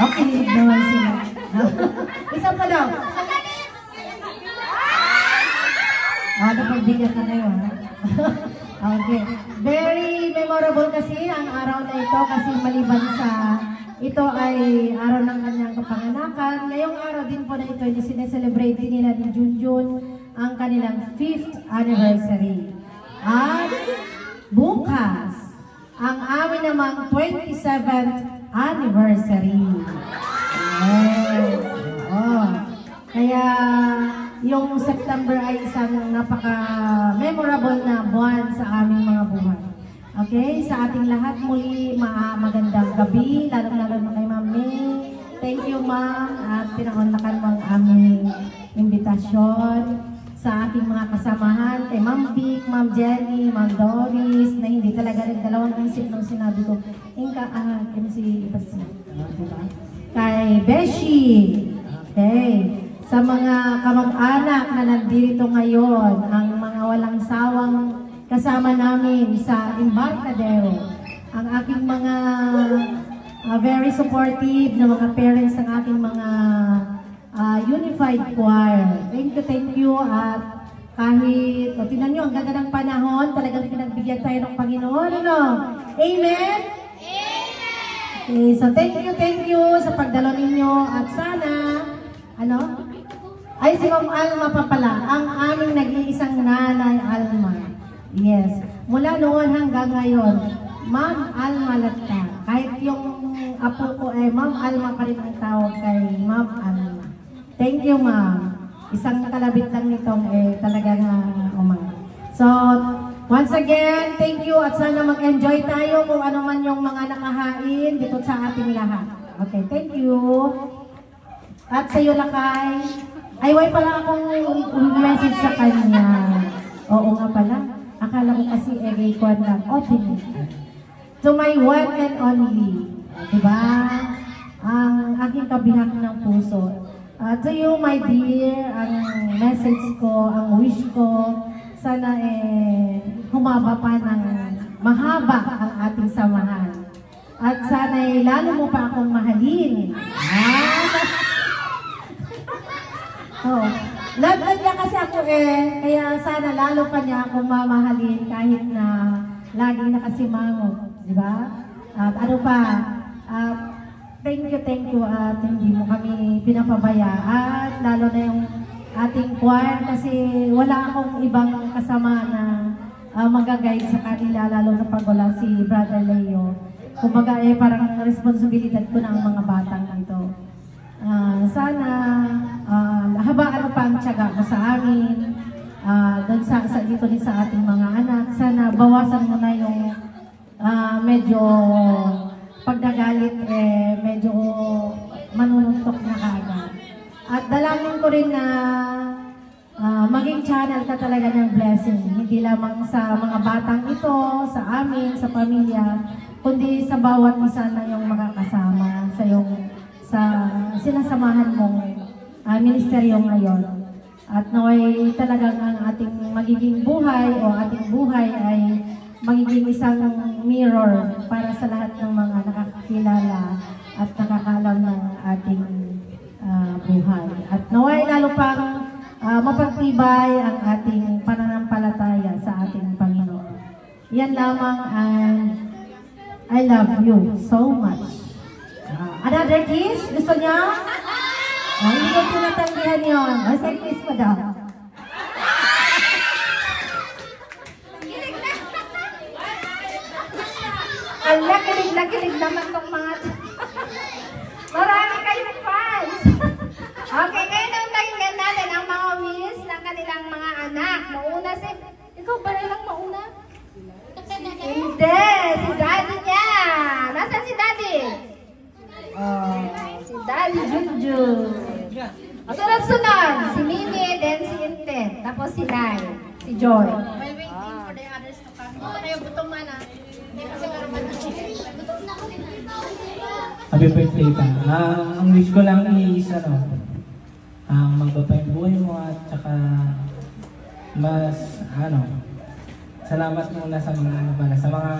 Okay, naman sila. Isa pa daw. Napagbigyan ka na yun. Okay. Very memorable kasi ang araw na ito kasi maliban sa ito ay araw ng kanyang kapanganakan. Ngayong araw din po na ito ay sineselebrate nila ni Junjun ang kanilang 5th anniversary. At bukas, ang amin namang 27th anniversary. Yes. Oh. Kaya yung September ay isang napaka-memorable na buwan sa aming mga buhay. Okay? Sa ating lahat muli, magandang gabi, lalong-lalo na kay Ma'am May. Thank you, Ma'am, at pinaunlakan mo ang aming imbitasyon sa ating mga kasamahan, kay Ma'am Vic, Ma'am Jenny, Ma'am Doris, na hindi talaga nagdalawang isip nung sinabi ko, kaya si Ibasi, diba? Kay Beshi, okay. Sa mga kamag-anak na nandito ngayon, ang mga walang sawang kasama namin sa Embarcadero, ang aking mga very supportive na mga parents ng aking mga unified choir. Thank you at kahit, tingnan nyo, ang ganda ng panahon, talagang pinagbigyan tayo ng Panginoon, ano? Amen? Okay, so thank you sa pagdalo ninyo at sana, ano? Ay, si Ma'am Alma pa pala, ang aming nag-iisang nanay Alma. Yes. Mula noon hanggang ngayon, Ma'am Alma Lata. Kahit yung apo ko ay Ma'am Alma pa rin ang tawag kay Ma'am Alma. Thank you, Ma'am. Isang kalabit lang nitong talagang umang. So, once again, thank you at sana mag-enjoy tayo kung ano man yung mga nakahain dito sa ating lahat. Okay, thank you. At sa iyo, Lakay. Ay, why pala akong message sa kanya? Oo nga pala. Akala ko kasi kwan lang. Open. To my one and only. Diba? Ang aking kabihak ng puso. To you, my dear, ang message ko, ang wish ko, sana humaba pa ng mahaba ang ating samahan. At sana lalo mo pa akong mahalin. Oh, love niya kasi ako kaya sana lalo pa niya akong mamahalin kahit na lagi nakasimangot, di ba? At ano pa, thank you at hindi mo kami pinapabaya at lalo na yung ating choir kasi wala akong ibang kasama na mag-guide sa kanila lalo na pag wala si Brother Leo. Kumbaga parang responsibilidad ko na ang mga batang ito. Sana habaan pa ang tiyaga mo sa amin doon dito din sa ating mga anak. Sana bawasan mo na yung medyo pagdagalit medyo manununtok na kaagad. At dalangin ko rin na maging channel ka talaga ng blessing. Hindi lamang sa mga batang ito, sa amin, sa pamilya, kundi sa bawat isa na yung makakasama sa sinasamahan mong ministeryo ngayon. At naway talagang ang ating magiging buhay o ating buhay ay magiging isang mirror para sa lahat ng mga nakakilala at nakakalam ng ating buhay. At naway lalo pang mapagtibay ang ating pananampalataya sa ating Panginoon. Yan lamang and I love you so much. Another kiss? Gusto niya? Hindi ko tinatanggihan yun. Basta kiss mo daw. Ang lakilig naman itong mga marami kayong fans. Okay, ngayon ang pakinggan natin ang mga wish ng kanilang mga anak. Mauna ikaw ba lang mauna? Hindi, si Daddy niya. Nasaan si Daddy? Si Daddy Junjun. Sunod-sunod, si Mimi, then si Inten. Tapos si Nay, si Joy. While waiting for the others to come. Ano yung butong mana? Hindi kasi karaman na siya. Happy birthday pa. Ang wish ko lang is magpapayang buhay mo at saka mas salamat muna sa mga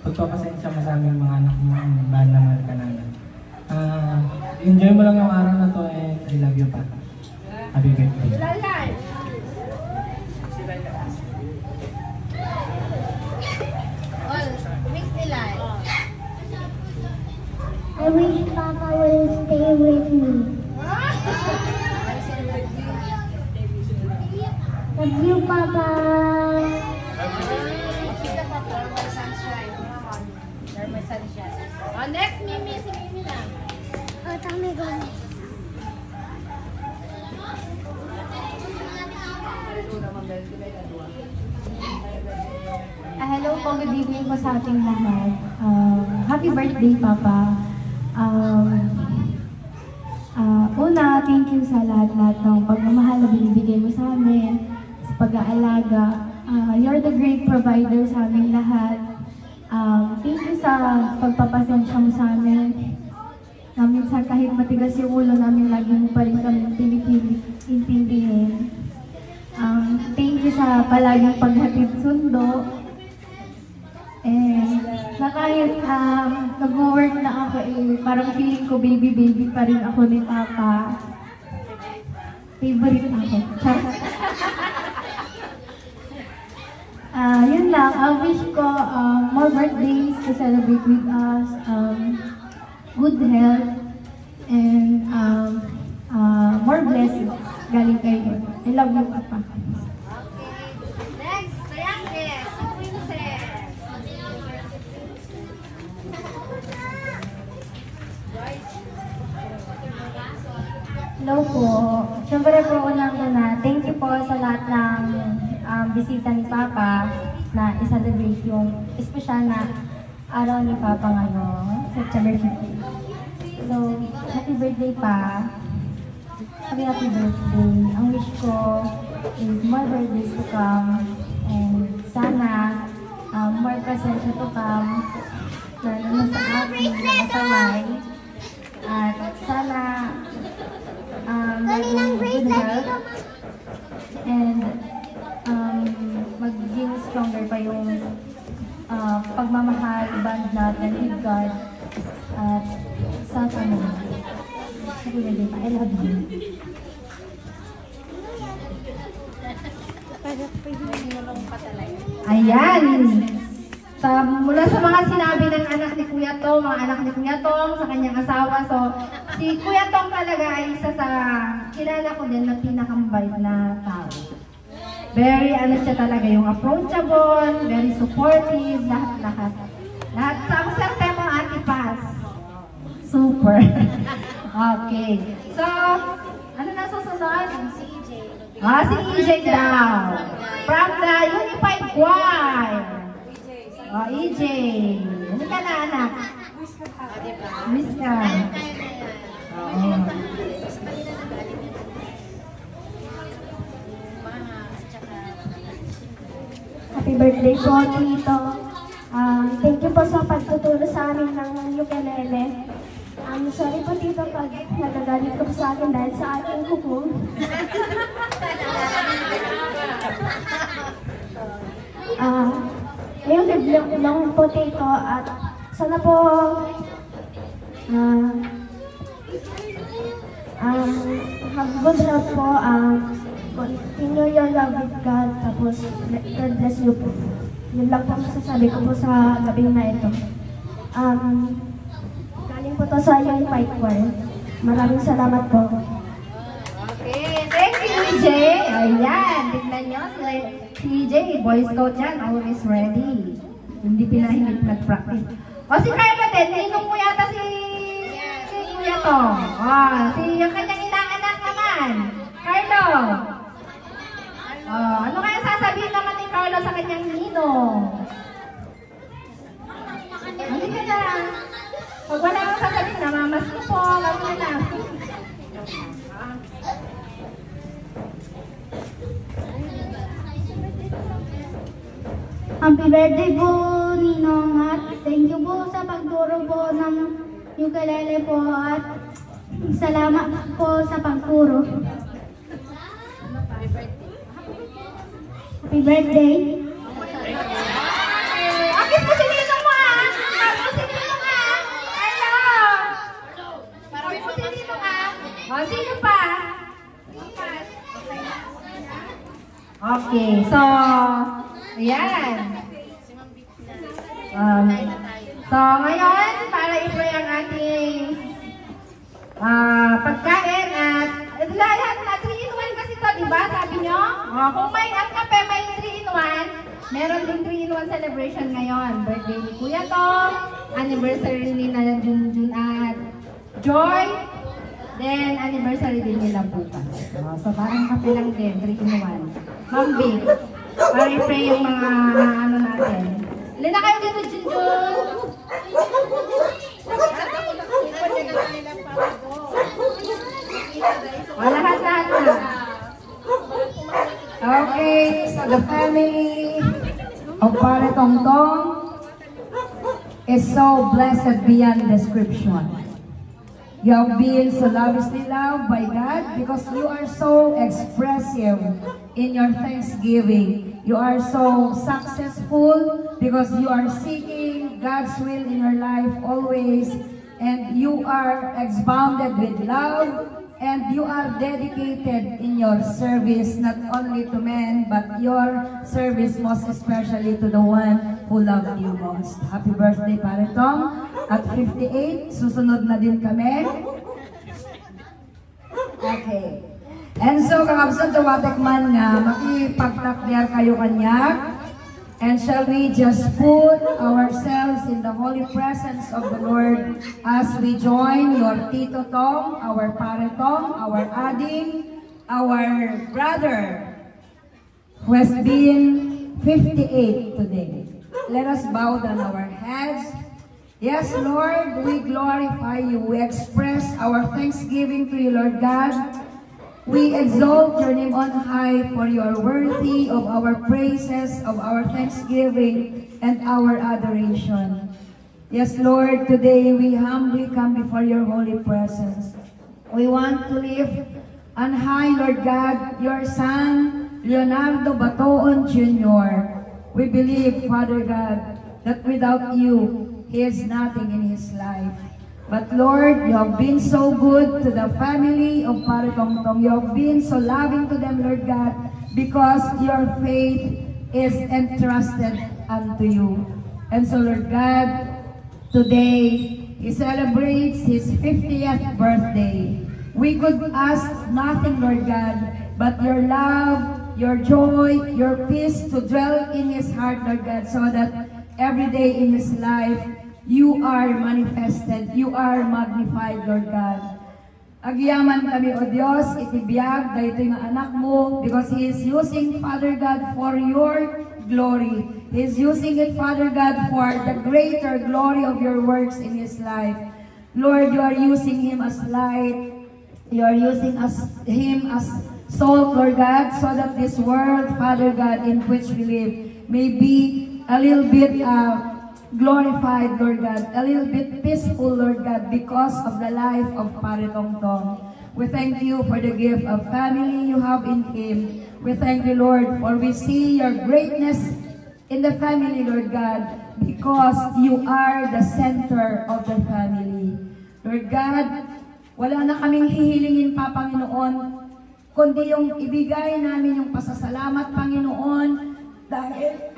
pagpapasensya mo sa aming mga anak mo ang mahal na mahal ka namin. enjoy mo lang yung araw na to and I love you pa. Happy birthday. I wish Papa will stay with me. Love you, Papa. Oh, next, Mimi. Si Mimi na. Oh, tami ko. Hello po, good evening po sa ating lahat. Happy birthday, Papa. Una, thank you sa lahat-lahat ng pagmamahal na binibigay mo sa amin, sa pag-aalaga. You're the great provider sa amin lahat. Thank you sa pagpapasensya mo sa amin. Minsan kahit matigas yung ulo namin, lagi mo pa rin kami intindihin. Thank you sa palaging paghatid sundo. And na kahit nag-work na ako, parang feeling ko baby pa rin ako ni Papa. Favorite ako. Yun lang, I wish ko more birthdays to celebrate with us, good health, and more blessings galing kayo. I love you, Papa. Next, Triangles. Princess. Hello po. Siyempre po, unang-una, thank you po sa lahat ng bisita ni Papa na i-celebrate yung espesyal na araw ni Papa ngayon, September 15. So, happy birthday pa. Happy birthday. Ang wish ko is more birthdays to come and sana more presents to come lalo na sa ating mga kasaway. At sana lagi ng good health and magiging stronger pa yung pagmamahal, bond natin with God at sa family. Happy birthday pa. I love you. Ayan! Mula sa mga sinabi ng anak ni Kuya Tong, mga anak ni Kuya Tong sa kanyang asawa. So, si Kuya Tong talaga ay isa sa kilala ko din na pinakambait na tao. Very siya talaga, yung approachable, very supportive, lahat. Lahat sa swerte mo, Ate Paz. Super. Okay. So, ano na susunod? Si EJ. Si EJ daw. From the Unified Choir. EJ. Ano ka na, anak? Miss ka. Happy birthday po, Tito. Thank you po sa pagtuturo sa amin ng ukulele. Sorry po, Tito, pag nagagalit ko sa akin dahil sa aking kuko. Ngayong liblong lang po, Tito, at sana po have good health po, continue your love with God, tapos God bless you po. Yun lang po masasabi ko po sa gabing na ito. Galing po to sa Unified Choir. Maraming salamat po. Okay, thank you, EJ. Ayan, tignan nyo, si EJ, Boy Scout yan, always ready. Hindi pinahingit nag-practice. O si Carlo din, ninong mo yata si Kuya Tong. Yung kanyang inaanak naman. Carlo. Ano kaya sasabihin naman ni Carlo sa kanyang ninong? Hindi ka na. Pag wala kang sasabihin, namamas ko po. Gawin na lang. Happy birthday po, Ninong, at thank you po sa pagturo po ng ukulele po at salamat po sa pagturo. Happy birthday. Akit mo si Ninong mo, ah! Akit mo si Ninong, ah! Hello! Akit mo si Ninong. O, sino pa? Okay, so, ayan. So, ngayon, para i-pray ang ating pagkain at lahat na 3-in-1 kasi to, diba? Sabi nyo? Kung may ang kape, may 3-in-1. Meron din 3-in-1 celebration ngayon. Birthday ni Kuya Tom, anniversary ni na Junjun at Joy, then anniversary din nila bukas. So parang kape lang din, 3-in-1. Ma'am Vic, para i-pray yung mga ano natin. Ilan na kayo dito, Junjun? Lahat na. Okay, so the family of Pare Tongtong is so blessed beyond description. You have been so lavishly loved by God because you are so expressive in your thanksgiving. You are so successful because you are seeking God's will in your life always, and you are expounded with love, and you are dedicated in your service not only to men but your service most especially to the one who loved you most. Happy birthday, Pare Tong. At 58, susunod na din kami. Okay. And so, kakabsan tumatikman nga, makipagtakder kayo kanya. And shall we just put ourselves in the holy presence of the Lord as we join your Tito Tong, our Pare Tong, our Ading, our brother who has been 58 today. Let us bow down our heads. Yes, Lord, we glorify you. We express our thanksgiving to you, Lord God. We exalt your name on high, for you are worthy of our praises, of our thanksgiving, and our adoration. Yes, Lord, today we humbly come before your holy presence. We want to lift on high, Lord God, your Son, Leonardo Batoon Jr. We believe, Father God, that without you, he is nothing in his life. But Lord, you have been so good to the family of Pare Tongtong. You have been so loving to them, Lord God, because your faith is entrusted unto you. And so, Lord God, today, he celebrates his 50th birthday. We could ask nothing, Lord God, but your love, your joy, your peace to dwell in his heart, Lord God, so that every day in his life, you are manifested, you are magnified, Lord God. Agyaman kami, O Diyos, itibiyag, dahito yung anak mo, because He is using, Father God, for your glory. He is using it, Father God, for the greater glory of your works in his life. Lord, you are using him as light. You are using him as salt, Lord God, so that this world, Father God, in which we live, may be a little bit glorified, Lord God, a little bit peaceful, Lord God, because of the life of Pare Tongtong. We thank you for the gift of family you have in him. We thank you, Lord, for we see your greatness in the family, Lord God, because you are the center of the family. Lord God, wala na kaming hihilingin pa, Panginoon, kundi yung ibigay namin yung pasasalamat, Panginoon, dahil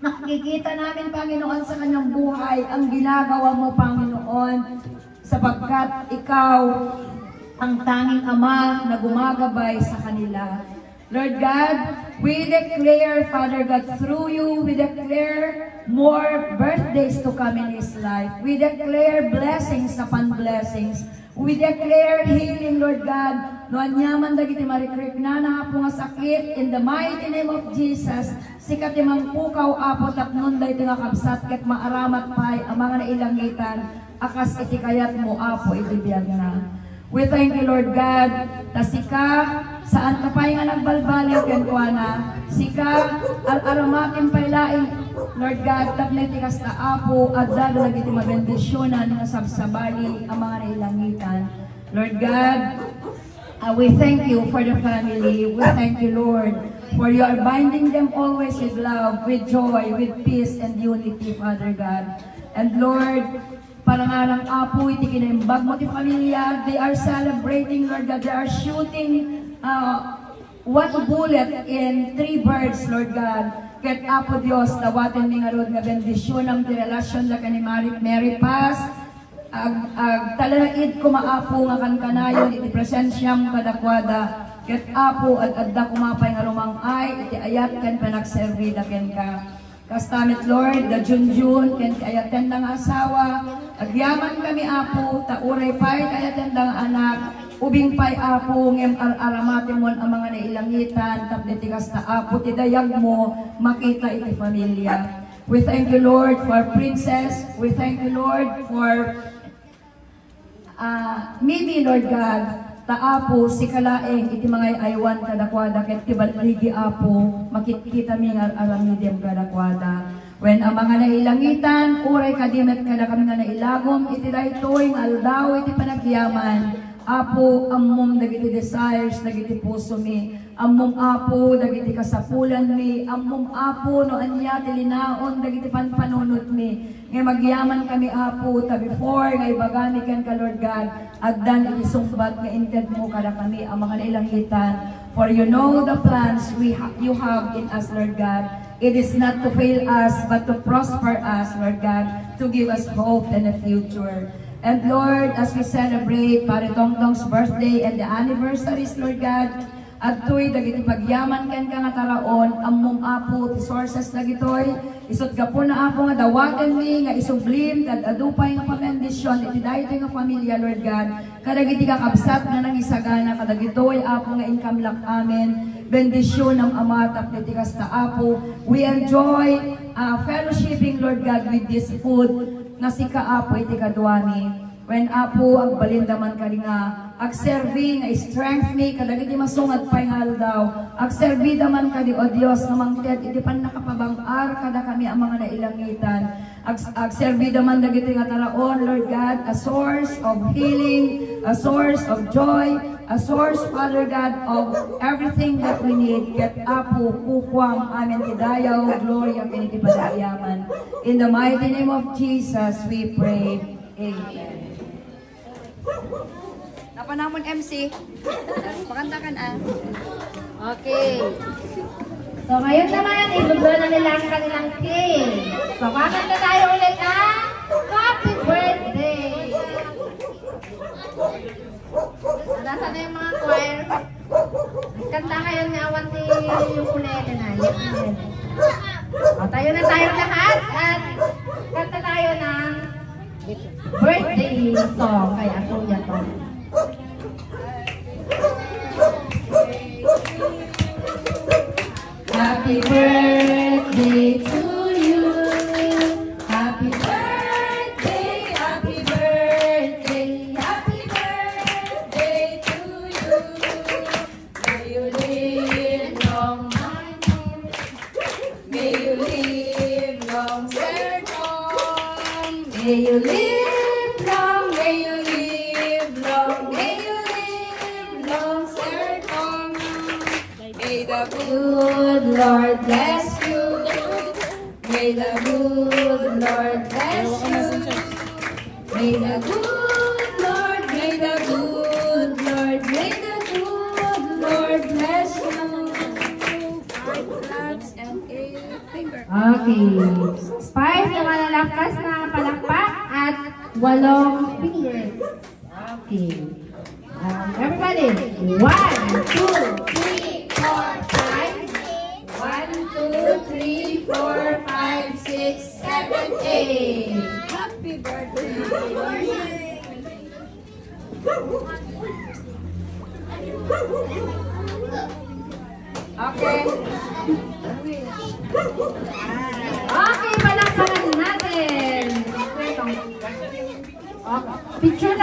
nakikita namin, Panginoon, sa kanyang buhay ang ginagawa mo, Panginoon, sapagkat ikaw ang tanging Ama na gumagabay sa kanila. Lord God, we declare, Father God, through you, we declare more birthdays to come in his life. We declare blessings upon blessings. We declare healing, Lord God. Noan nyaman dagiti marikrik na nahapo nga sakit, in the mighty name of Jesus, sikat imang pukaw apo tapnon da iti nga kabsat ket maaramat pay ang mga nailangitan, akas iti kayat mo apo itibiyag na. We thank you, Lord God, na sika, saan ka pa'y nga nagbalbaliw kenkwana, sika, al-aramatin pailaing, Lord God, tapnay tikas na apo, at dado nagiti mabendisyonan na sabsabali ang mga nailangitan. Lord God, we thank you for the family. We thank you, Lord, for you are binding them always with love, with joy, with peace and unity, Father God. And Lord, parangalang apo, iti kinaimbag mo ti pamilya. They are celebrating, Lord God. They are shooting one bullet in 3 birds, Lord God. Ket apo Dios, dawaten mi nga Lord nga bendisyon ang ti relasyon da kani Mary Paz. Talalaid ko maapo nga kankanayon iti presensyam kadakwada. Ket apo adda kumapay nga rumangay iti ayat ken panagserbi da ken ka. Kastamit Lord, da Junjun, ken kayaten ng asawa, agyaman kami apo, tauray pa'y kayaten ng anak, ubing pa'y apo, ngem aramatin mo ang mga nailangitan, tapnitigas na apo, tidayag mo, makita iti pamilya. We thank you Lord for Princess, we thank you Lord for Mimi Lord God, taapo si kalaeng iti mga aywan kadakwada ket tibaligi apo makikita mi nga aramidem kadakwada when ang mga nailangitan uray kadimet kada kami nga nailagom iti daytoy nga aldaw iti panagyaman apo ammom dagiti desires dagiti puso mi ammom apo dagiti kasapulan mi ammom apo no anya ti linaon dagiti panpanunot mi nga magyaman kami apo ta before nga ibagami ken ka Lord God agdan iti sungbat nga inted mo kada kami ang mga nailangitan for you know the plans you have in us Lord God. It is not to fail us but to prosper us Lord God, to give us hope and a future. And Lord, as we celebrate Pare Dongdong's birthday and the anniversaries, Lord God, at tuy dagiti pagyaman ken ka nga taraon, ammong apo ti sources dagitoy, isut gapo na apo nga dawaten mi nga isublim kad adupay nga pamendisyon iti daytoy nga pamilya Lord God. Kadagiti kakabsat nga nang isagana kadagitoy apo nga inkamlak amen. Bendisyon ng Ama tapno kasta apo. We enjoy fellowshipping Lord God with this food nga si kaapo iti kadwani. When apo ang balindaman ka nga agservi nga strength mi kadagiti masungat pay nga aldaw agservi daman ka di o Dios nga mangted iti pan nakapabangar kada kami ang mga nailangitan agservi daman dagiti nga taraon Lord God, a source of healing, a source of joy, a source Father God of everything that we need. Ket apo kukwam amen ti dayaw gloria ken iti padayaman. In the mighty name of Jesus we pray. Amen. Napanamon MC. Pakantakan Okay. So ngayon naman, ibublo na nila ang kanilang cake. So kakanta tayo ulit ng Happy Birthday! Nasa na yung mga choir? Kanta kayo ni Awanti yung ukulele na. O tayo na tayo lahat at kanta tayo ng birthday song kay Kuya Tom. Happy birthday to you. Happy birthday, happy birthday, happy birthday to you. May you live long, may you live long, Sir Tom. May you live long, may you live long, may you live long, Sir Tom. May the good Lord bless you. May the good Lord bless you. May the good Lord, may the good Lord, may the good Lord bless you. 5 claps and a finger. Okay. 5 na malalakas na palakpak at 8 fingers. Okay. Everybody. 1, 2, 3, 4, 5. 1, 2, 3, 4, 5, 6, 7, 8. Happy birthday. Okay. Okay, palakpakan natin. Okay. Picture na